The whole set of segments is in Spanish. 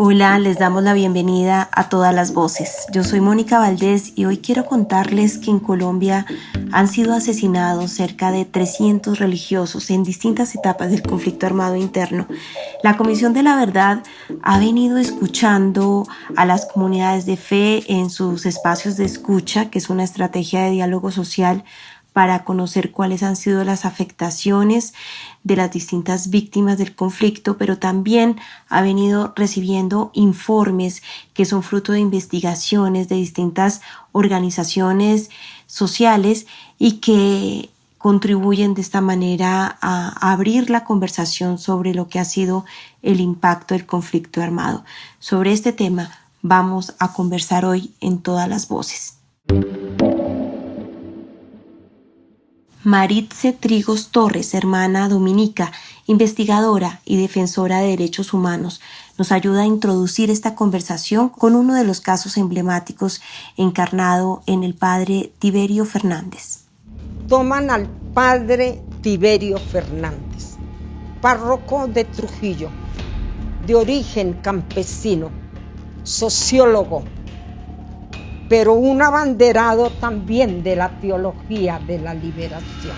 Hola, les damos la bienvenida a Todas las Voces. Yo soy Mónica Valdés y hoy quiero contarles que en Colombia han sido asesinados cerca de 300 religiosos en distintas etapas del conflicto armado interno. La Comisión de la Verdad ha venido escuchando a las comunidades de fe en sus espacios de escucha, que es una estrategia de diálogo social para conocer cuáles han sido las afectaciones de las distintas víctimas del conflicto, pero también ha venido recibiendo informes que son fruto de investigaciones de distintas organizaciones sociales y que contribuyen de esta manera a abrir la conversación sobre lo que ha sido el impacto del conflicto armado. Sobre este tema vamos a conversar hoy en Todas las Voces. Maritze Trigos Torres, hermana dominica, investigadora y defensora de derechos humanos, nos ayuda a introducir esta conversación con uno de los casos emblemáticos encarnado en el padre Tiberio Fernández. Toman al padre Tiberio Fernández, párroco de Trujillo, de origen campesino, sociólogo, pero un abanderado también de la teología de la liberación.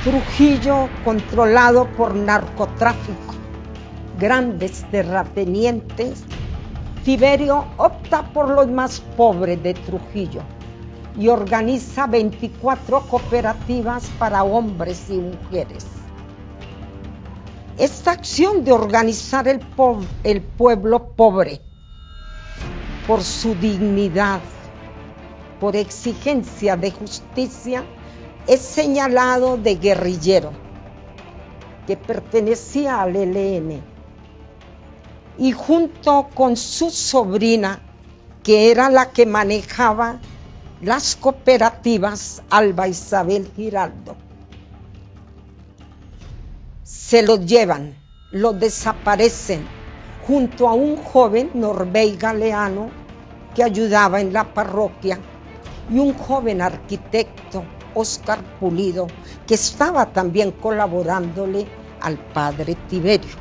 Trujillo controlado por narcotráfico, grandes terratenientes. Tiberio opta por los más pobres de Trujillo y organiza 24 cooperativas para hombres y mujeres. Esta acción de organizar el pueblo pobre por su dignidad, por exigencia de justicia, es señalado de guerrillero, que pertenecía al ELN, y junto con su sobrina, que era la que manejaba las cooperativas, Alba Isabel Giraldo, se los llevan, los desaparecen, junto a un joven, Norbey Galeano, que ayudaba en la parroquia, y un joven arquitecto, Óscar Pulido, que estaba también colaborándole al padre Tiberio.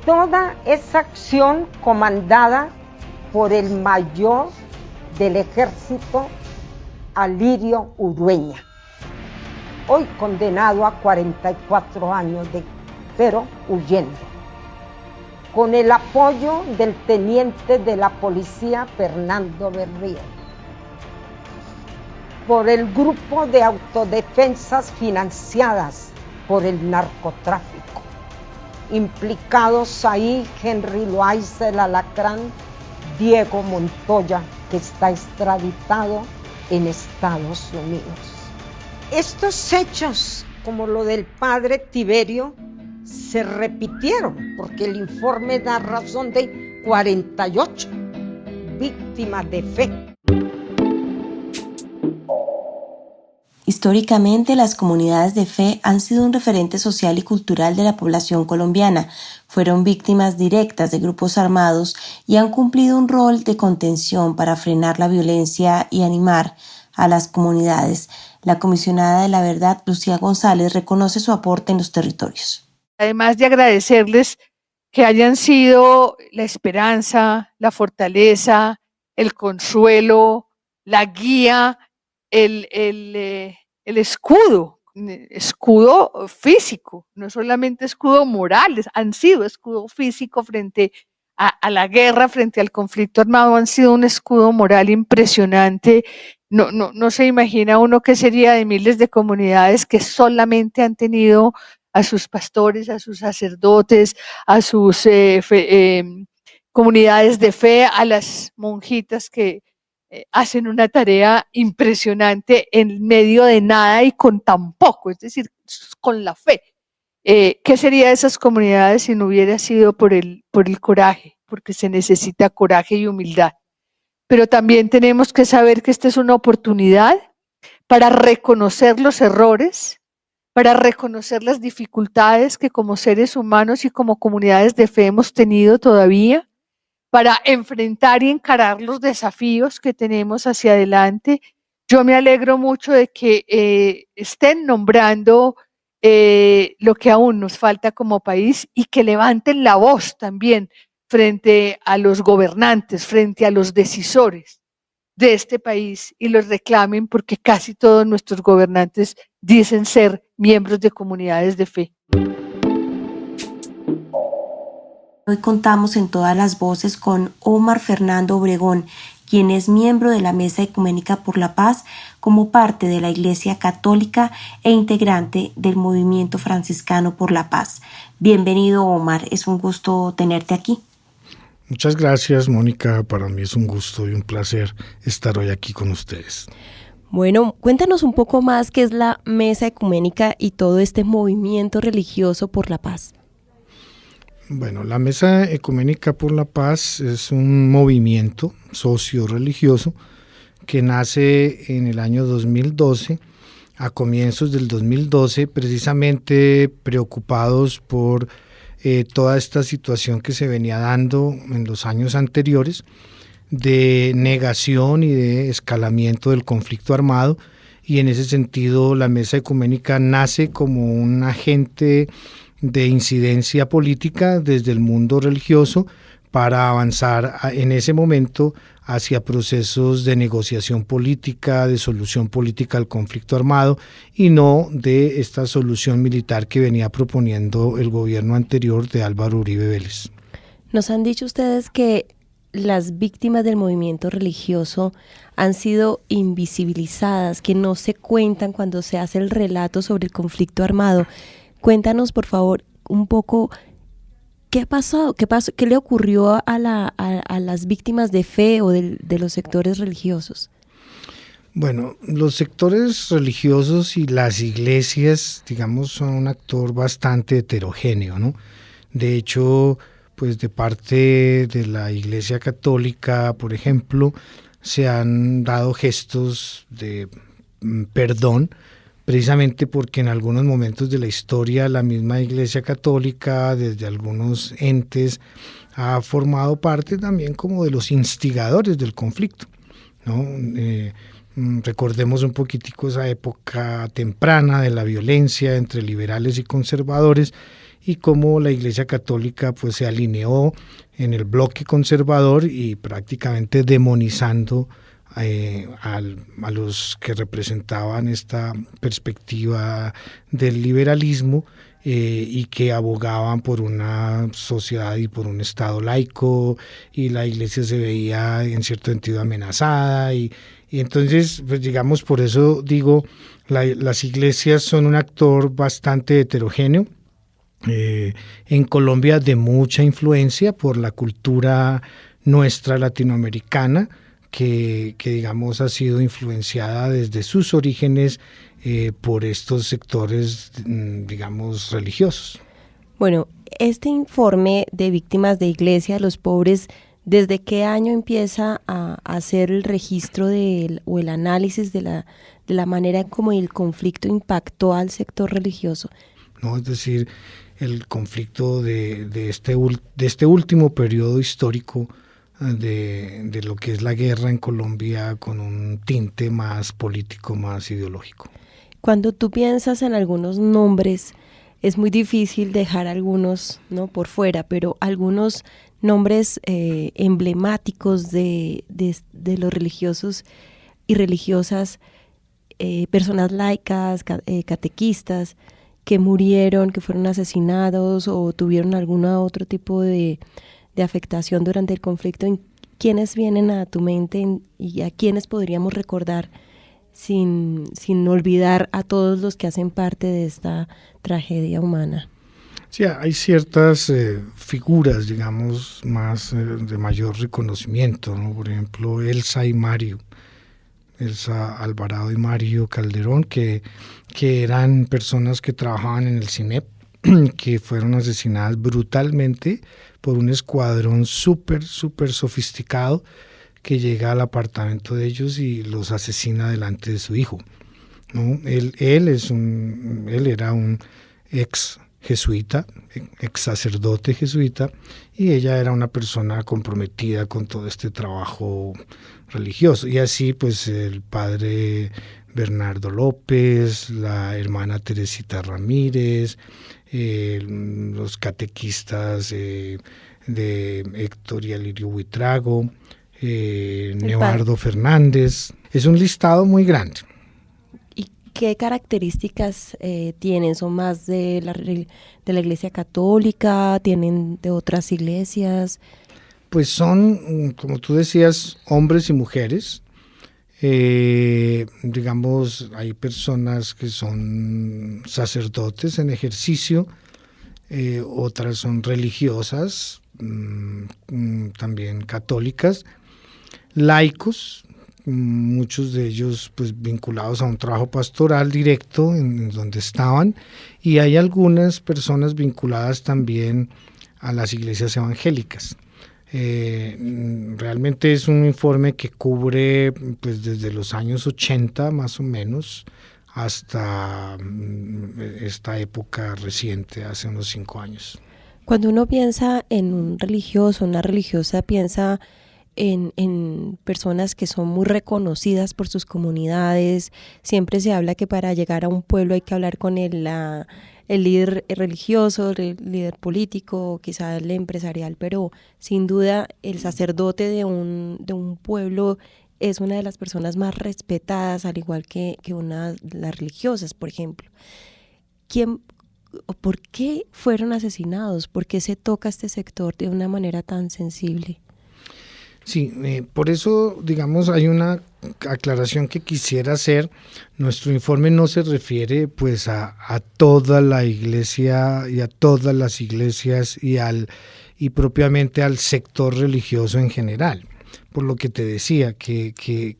Toda esa acción comandada por el mayor del ejército, Alirio Urueña, hoy condenado a 44 años, pero huyendo, con el apoyo del teniente de la policía Fernando Berrío, por el grupo de autodefensas financiadas por el narcotráfico, implicados ahí Henry Loaiza el Alacrán, Diego Montoya, que está extraditado en Estados Unidos. Estos hechos, como lo del padre Tiberio, se repitieron, porque el informe da razón de 48 víctimas de fe. Históricamente, las comunidades de fe han sido un referente social y cultural de la población colombiana. Fueron víctimas directas de grupos armados y han cumplido un rol de contención para frenar la violencia y animar a las comunidades. La comisionada de la Verdad, Lucía González, reconoce su aporte en los territorios. Además de agradecerles que hayan sido la esperanza, la fortaleza, el consuelo, la guía, el escudo físico, no solamente escudo moral, han sido escudo físico frente a la guerra, frente al conflicto armado, han sido un escudo moral impresionante. No se imagina uno qué sería de miles de comunidades que solamente han tenido a sus pastores, a sus sacerdotes, a sus comunidades de fe, a las monjitas que hacen una tarea impresionante en medio de nada y con tan poco, es decir, con la fe. ¿Qué sería de esas comunidades si no hubiera sido por el coraje? Porque se necesita coraje y humildad. Pero también tenemos que saber que esta es una oportunidad para reconocer los errores, para reconocer las dificultades que como seres humanos y como comunidades de fe hemos tenido todavía, para enfrentar y encarar los desafíos que tenemos hacia adelante. Yo me alegro mucho de que estén nombrando lo que aún nos falta como país y que levanten la voz también frente a los gobernantes, frente a los decisores de este país y los reclamen porque casi todos nuestros gobernantes dicen ser miembros de comunidades de fe. Hoy contamos en Todas las Voces con Omar Fernando Obregón, quien es miembro de la Mesa Ecuménica por la Paz como parte de la Iglesia Católica e integrante del Movimiento Franciscano por la Paz. Bienvenido, Omar, es un gusto tenerte aquí. Muchas gracias, Mónica. Para mí es un gusto y un placer estar hoy aquí con ustedes. Bueno, cuéntanos un poco más qué es la Mesa Ecuménica y todo este movimiento religioso por la paz. Bueno, la Mesa Ecuménica por la Paz es un movimiento socio-religioso que nace en el año 2012, a comienzos del 2012, precisamente preocupados por toda esta situación que se venía dando en los años anteriores de negación y de escalamiento del conflicto armado, y en ese sentido la Mesa Ecuménica nace como un agente de incidencia política desde el mundo religioso para avanzar en ese momento hacia procesos de negociación política, de solución política al conflicto armado y no de esta solución militar que venía proponiendo el gobierno anterior de Álvaro Uribe Vélez. Nos han dicho ustedes que las víctimas del movimiento religioso han sido invisibilizadas, que no se cuentan cuando se hace el relato sobre el conflicto armado. Cuéntanos, por favor, un poco qué ha pasado, qué le ocurrió a las víctimas de fe o de los sectores religiosos. Bueno, los sectores religiosos y las iglesias, digamos, son un actor bastante heterogéneo, ¿no? De hecho, pues de parte de la Iglesia Católica, por ejemplo, se han dado gestos de perdón, precisamente porque en algunos momentos de la historia la misma Iglesia Católica, desde algunos entes, ha formado parte también como de los instigadores del conflicto, ¿no? Recordemos un poquitico esa época temprana de la violencia entre liberales y conservadores y cómo la Iglesia Católica pues se alineó en el bloque conservador y prácticamente demonizando a los que representaban esta perspectiva del liberalismo y que abogaban por una sociedad y por un Estado laico, y la Iglesia se veía en cierto sentido amenazada y entonces, pues digamos, por eso digo, las iglesias son un actor bastante heterogéneo. En Colombia de mucha influencia por la cultura nuestra latinoamericana, que digamos ha sido influenciada desde sus orígenes por estos sectores, digamos, religiosos. Bueno, este informe de víctimas de iglesia, los pobres, ¿desde qué año empieza a hacer el registro o el análisis de la manera como el conflicto impactó al sector religioso? ¿No? Es decir, el conflicto de este último periodo histórico de lo que es la guerra en Colombia con un tinte más político, más ideológico. Cuando tú piensas en algunos nombres, es muy difícil dejar algunos, ¿no?, por fuera, pero algunos nombres emblemáticos de los religiosos y religiosas, personas laicas, catequistas, que murieron, que fueron asesinados o tuvieron algún otro tipo de afectación durante el conflicto. ¿Quiénes vienen a tu mente y a quiénes podríamos recordar sin olvidar a todos los que hacen parte de esta tragedia humana? Sí, hay ciertas figuras, digamos, más de mayor reconocimiento, ¿no? Por ejemplo, Elsa Alvarado y Mario Calderón, que eran personas que trabajaban en el CINEP, que fueron asesinadas brutalmente por un escuadrón súper sofisticado que llega al apartamento de ellos y los asesina delante de su hijo, ¿no? Él era un ex jesuita, ex sacerdote jesuita, y ella era una persona comprometida con todo este trabajo religioso. Y así pues el padre Bernardo López, la hermana Teresita Ramírez, los catequistas de Héctor y Alirio Buitrago, Neoardo Fernández. Es un listado muy grande. ¿Y qué características tienen? ¿Son más de la Iglesia Católica? ¿Tienen de otras iglesias? Pues son, como tú decías, hombres y mujeres. Digamos, hay personas que son sacerdotes en ejercicio, otras son religiosas, también católicas, laicos, muchos de ellos pues vinculados a un trabajo pastoral directo en donde estaban, y hay algunas personas vinculadas también a las iglesias evangélicas. Realmente es un informe que cubre pues desde los años 80 más o menos hasta esta época reciente, hace unos 5 años. Cuando uno piensa en un religioso, una religiosa, piensa en personas que son muy reconocidas por sus comunidades. Siempre se habla que para llegar a un pueblo hay que hablar con el líder religioso, el líder político, quizá el empresarial, pero sin duda el sacerdote de un pueblo es una de las personas más respetadas, al igual que las religiosas, por ejemplo. ¿Por qué fueron asesinados? ¿Por qué se toca este sector de una manera tan sensible? Sí, por eso, digamos, hay una aclaración que quisiera hacer. Nuestro informe no se refiere pues a toda la iglesia y a todas las iglesias y propiamente al sector religioso en general. Por lo que te decía, que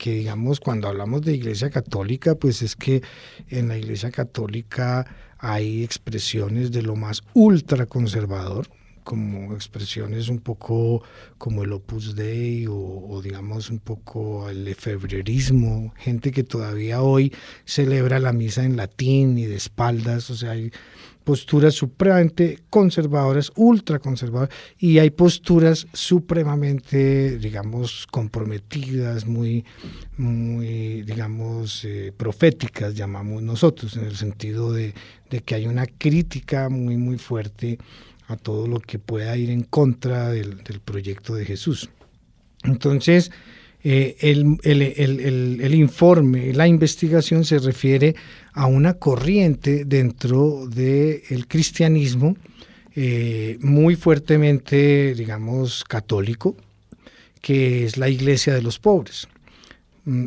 digamos, cuando hablamos de iglesia católica, pues es que en la iglesia católica hay expresiones de lo más ultraconservador, como expresiones un poco como el Opus Dei o digamos un poco el efebrerismo, gente que todavía hoy celebra la misa en latín y de espaldas, o sea, hay posturas supremamente conservadoras, ultraconservadoras, y hay posturas supremamente, digamos, comprometidas, muy digamos, proféticas, llamamos nosotros, en el sentido de que hay una crítica muy, muy fuerte a todo lo que pueda ir en contra del proyecto de Jesús. Entonces, el informe, la investigación se refiere a una corriente dentro del cristianismo muy fuertemente, digamos, católico, que es la Iglesia de los Pobres.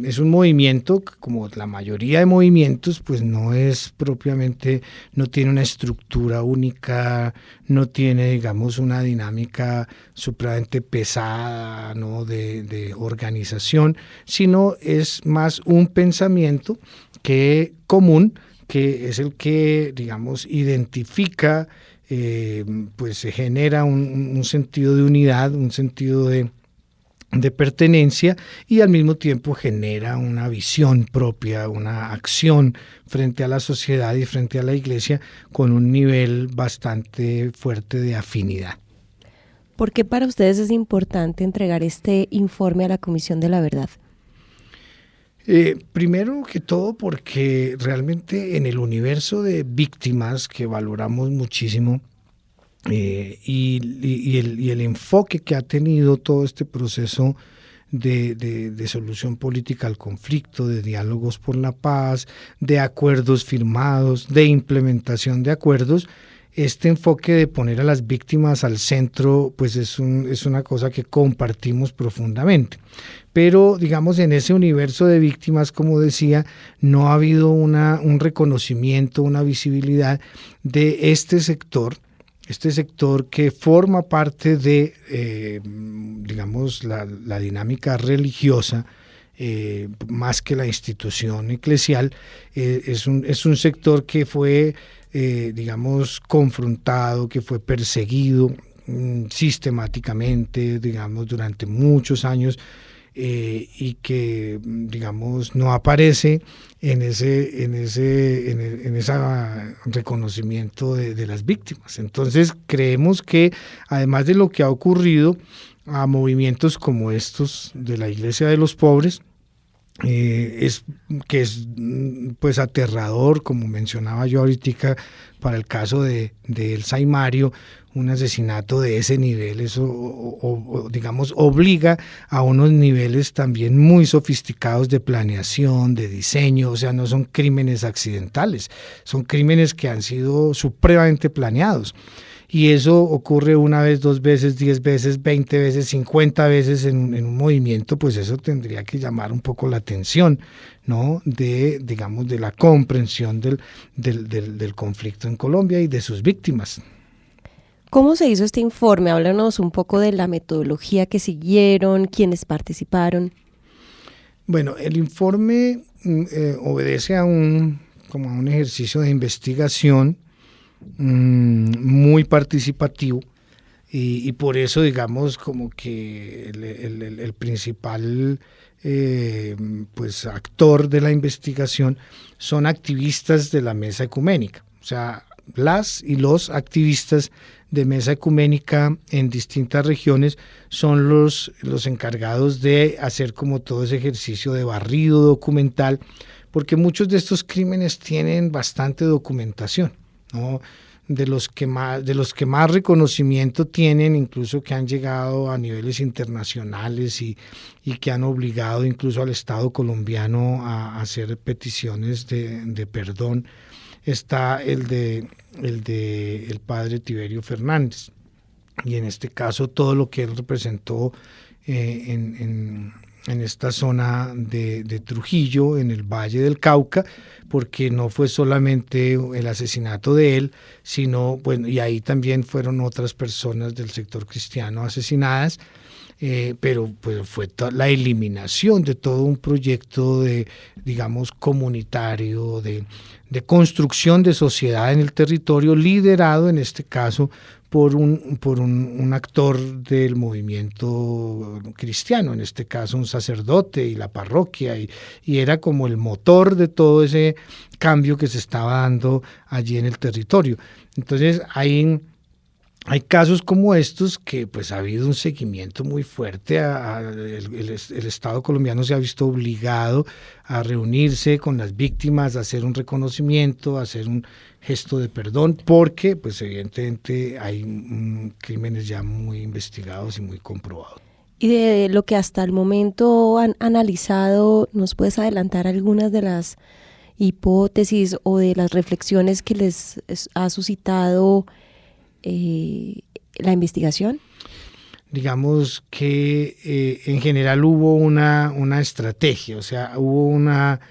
Es un movimiento que, como la mayoría de movimientos, pues no es propiamente, no tiene una estructura única, no tiene, digamos, una dinámica supremamente pesada, ¿no?, de organización, sino es más un pensamiento común, que es el que, digamos, identifica, pues se genera un sentido de unidad, un sentido de pertenencia, y al mismo tiempo genera una visión propia, una acción frente a la sociedad y frente a la iglesia con un nivel bastante fuerte de afinidad. ¿Por qué para ustedes es importante entregar este informe a la Comisión de la Verdad? Primero que todo porque realmente en el universo de víctimas que valoramos muchísimo, y el enfoque que ha tenido todo este proceso de solución política al conflicto, de diálogos por la paz, de acuerdos firmados, de implementación de acuerdos, este enfoque de poner a las víctimas al centro, pues es una cosa que compartimos profundamente. Pero, digamos, en ese universo de víctimas, como decía, no ha habido un reconocimiento, una visibilidad de este sector que forma parte de, digamos, la dinámica religiosa, más que la institución eclesial. Es un sector que fue, digamos, confrontado, que fue perseguido sistemáticamente, digamos, durante muchos años, y que, digamos, no aparece en ese reconocimiento de las víctimas. Entonces creemos que, además de lo que ha ocurrido a movimientos como estos de la Iglesia de los Pobres, es pues aterrador, como mencionaba yo ahorita, para el caso de Elsa y Mario, un asesinato de ese nivel, eso digamos obliga a unos niveles también muy sofisticados de planeación, de diseño, o sea, no son crímenes accidentales, son crímenes que han sido supremamente planeados. Y eso ocurre una vez, 2 veces, 10 veces, 20 veces, 50 veces en un movimiento, pues eso tendría que llamar un poco la atención, ¿no? Digamos, de la comprensión del conflicto en Colombia y de sus víctimas. ¿Cómo se hizo este informe? Háblanos un poco de la metodología que siguieron, quiénes participaron. Bueno, el informe obedece como a un ejercicio de investigación muy participativo y por eso digamos como que el principal pues actor de la investigación son activistas de la Mesa Ecuménica, o sea, las y los activistas de Mesa Ecuménica en distintas regiones son los encargados de hacer como todo ese ejercicio de barrido documental, porque muchos de estos crímenes tienen bastante documentación, ¿no? De los que más reconocimiento tienen, incluso que han llegado a niveles internacionales y que han obligado incluso al Estado colombiano a hacer peticiones de perdón, está el de el padre Tiberio Fernández. Y en este caso todo lo que él representó en esta zona de Trujillo, en el Valle del Cauca, porque no fue solamente el asesinato de él, sino, bueno, y ahí también fueron otras personas del sector cristiano asesinadas, pero pues fue la eliminación de todo un proyecto digamos, comunitario, de construcción de sociedad en el territorio, liderado en este caso por un actor del movimiento cristiano, en este caso un sacerdote y la parroquia, y era como el motor de todo ese cambio que se estaba dando allí en el territorio. Entonces hay casos como estos que pues ha habido un seguimiento muy fuerte, el Estado colombiano se ha visto obligado a reunirse con las víctimas, a hacer un reconocimiento, a hacer un gesto de perdón, porque pues evidentemente hay crímenes ya muy investigados y muy comprobados. Y de lo que hasta el momento han analizado, ¿nos puedes adelantar algunas de las hipótesis o de las reflexiones que les ha suscitado la investigación? Digamos que en general hubo una estrategia, o sea, hubo una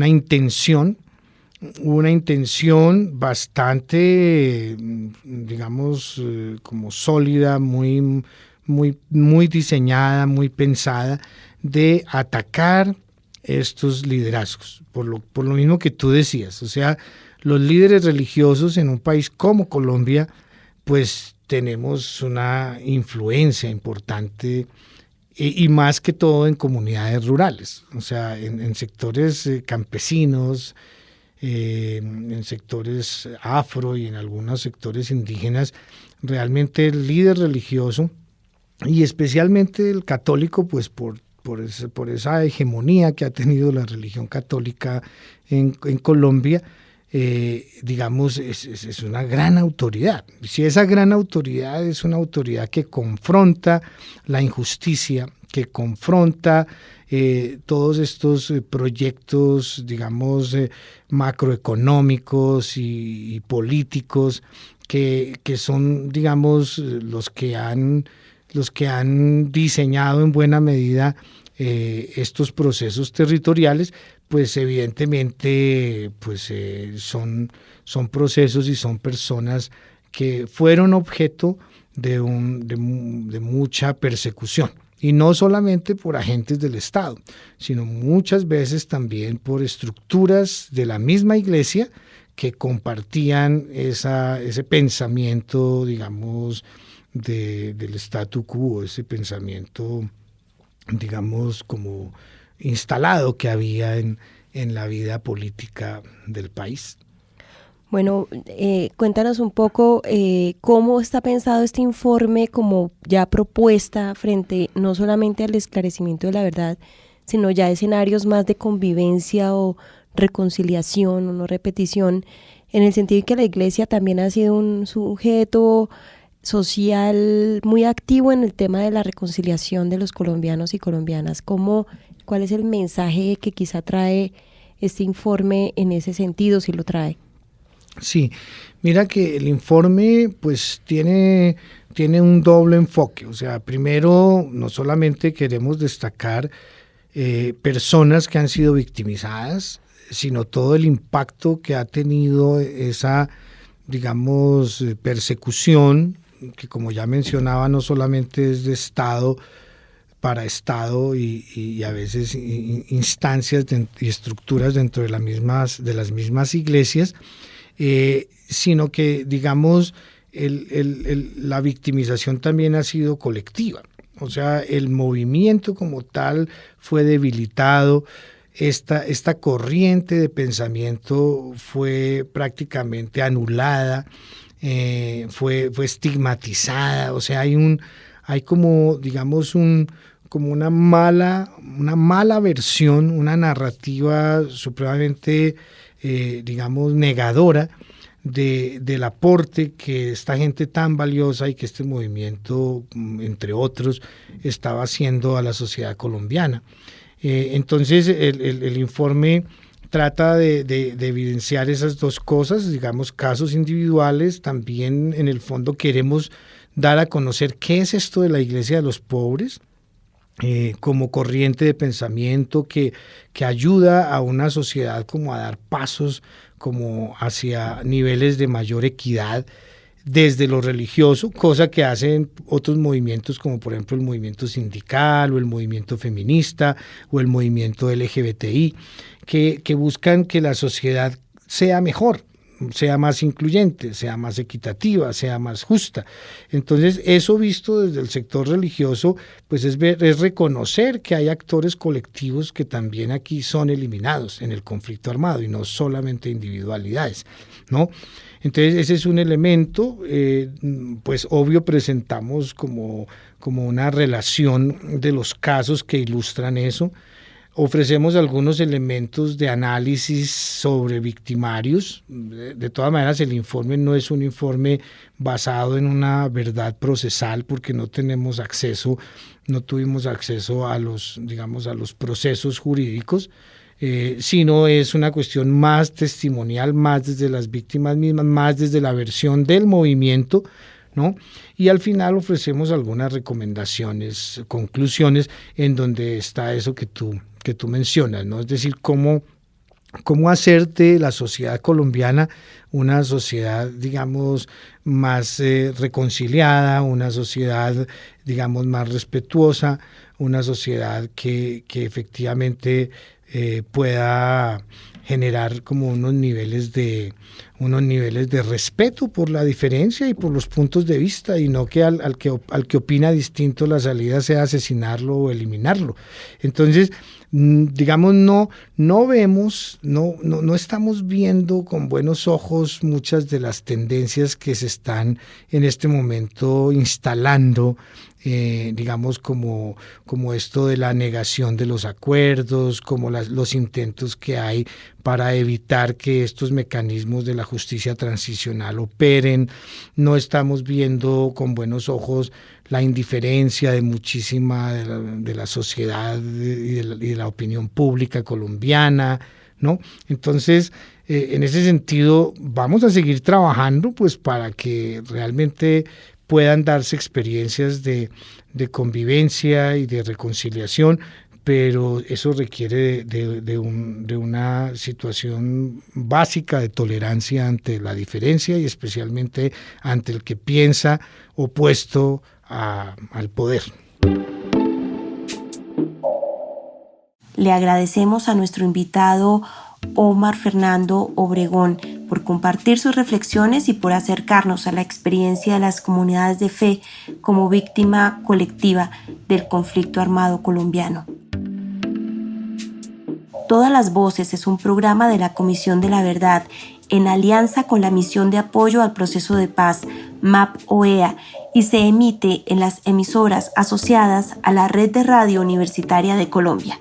intención bastante, digamos, como sólida, muy diseñada, muy pensada, de atacar estos liderazgos, por lo mismo que tú decías, o sea, los líderes religiosos en un país como Colombia, pues tenemos una influencia importante y más que todo en comunidades rurales, o sea, en sectores campesinos, en sectores afro y en algunos sectores indígenas, realmente el líder religioso y especialmente el católico, pues por esa hegemonía que ha tenido la religión católica en Colombia, digamos, es una gran autoridad. Si esa gran autoridad es una autoridad que confronta la injusticia, que confronta todos estos proyectos, digamos, macroeconómicos y políticos que son, digamos, los que han diseñado en buena medida estos procesos territoriales, pues evidentemente pues, son procesos y son personas que fueron objeto de mucha persecución. Y no solamente por agentes del Estado, sino muchas veces también por estructuras de la misma iglesia que compartían ese pensamiento, digamos, del statu quo, ese pensamiento, digamos, como instalado que había en la vida política del país. Bueno, cuéntanos un poco cómo está pensado este informe como ya propuesta frente no solamente al esclarecimiento de la verdad, sino ya escenarios más de convivencia o reconciliación o no repetición, en el sentido de que la Iglesia también ha sido un sujeto social muy activo en el tema de la reconciliación de los colombianos y colombianas. ¿Cuál es el mensaje que quizá trae este informe en ese sentido, si lo trae? Sí, mira que el informe pues tiene un doble enfoque. O sea, primero, no solamente queremos destacar personas que han sido victimizadas, sino todo el impacto que ha tenido esa, digamos, persecución, que como ya mencionaba, no solamente es de Estado para Estado y a veces instancias y estructuras dentro de las mismas iglesias, sino que, digamos, la victimización también ha sido colectiva. O sea, el movimiento como tal fue debilitado, esta corriente de pensamiento fue prácticamente anulada, fue estigmatizada. O sea, hay como, digamos, como una mala versión, una narrativa supremamente, digamos, negadora del aporte que esta gente tan valiosa y que este movimiento, entre otros, estaba haciendo a la sociedad colombiana. Entonces, el informe trata de evidenciar esas dos cosas, digamos, casos individuales. También, en el fondo, queremos dar a conocer qué es esto de la Iglesia de los Pobres, como corriente de pensamiento que ayuda a una sociedad como a dar pasos como hacia niveles de mayor equidad desde lo religioso, cosa que hacen otros movimientos como por ejemplo el movimiento sindical o el movimiento feminista o el movimiento LGBTI, que buscan que la sociedad sea mejor, sea más incluyente, sea más equitativa, sea más justa. Entonces, eso visto desde el sector religioso, pues es reconocer que hay actores colectivos que también aquí son eliminados en el conflicto armado y no solamente individualidades, ¿no? Entonces, ese es un elemento, pues obvio presentamos como una relación de los casos que ilustran eso. Ofrecemos algunos elementos de análisis sobre victimarios. De todas maneras, el informe no es un informe basado en una verdad procesal porque no tuvimos acceso a los procesos jurídicos, sino es una cuestión más testimonial, más desde las víctimas mismas, más desde la versión del movimiento, ¿no? Y al final ofrecemos algunas recomendaciones, conclusiones, en donde está eso que tú mencionas, ¿no? Es decir, cómo hacer de la sociedad colombiana una sociedad, digamos, más reconciliada, una sociedad, digamos, más respetuosa, una sociedad que efectivamente pueda generar como unos niveles de respeto por la diferencia y por los puntos de vista, y no que al que opina distinto la salida sea asesinarlo o eliminarlo. Entonces, digamos, no estamos viendo con buenos ojos muchas de las tendencias que se están en este momento instalando, digamos, como esto de la negación de los acuerdos, como los intentos que hay para evitar que estos mecanismos de la justicia transicional operen. No estamos viendo con buenos ojos la indiferencia de muchísima de la sociedad y de la opinión pública colombiana, ¿no? Entonces, en ese sentido, vamos a seguir trabajando pues para que realmente puedan darse experiencias de convivencia y de reconciliación, pero eso requiere de una situación básica de tolerancia ante la diferencia y especialmente ante el que piensa opuesto al poder. Le agradecemos a nuestro invitado Omar Fernando Obregón por compartir sus reflexiones y por acercarnos a la experiencia de las comunidades de fe como víctima colectiva del conflicto armado colombiano. Todas las Voces es un programa de la Comisión de la Verdad en alianza con la Misión de Apoyo al Proceso de Paz, MAP-OEA, y se emite en las emisoras asociadas a la Red de Radio Universitaria de Colombia.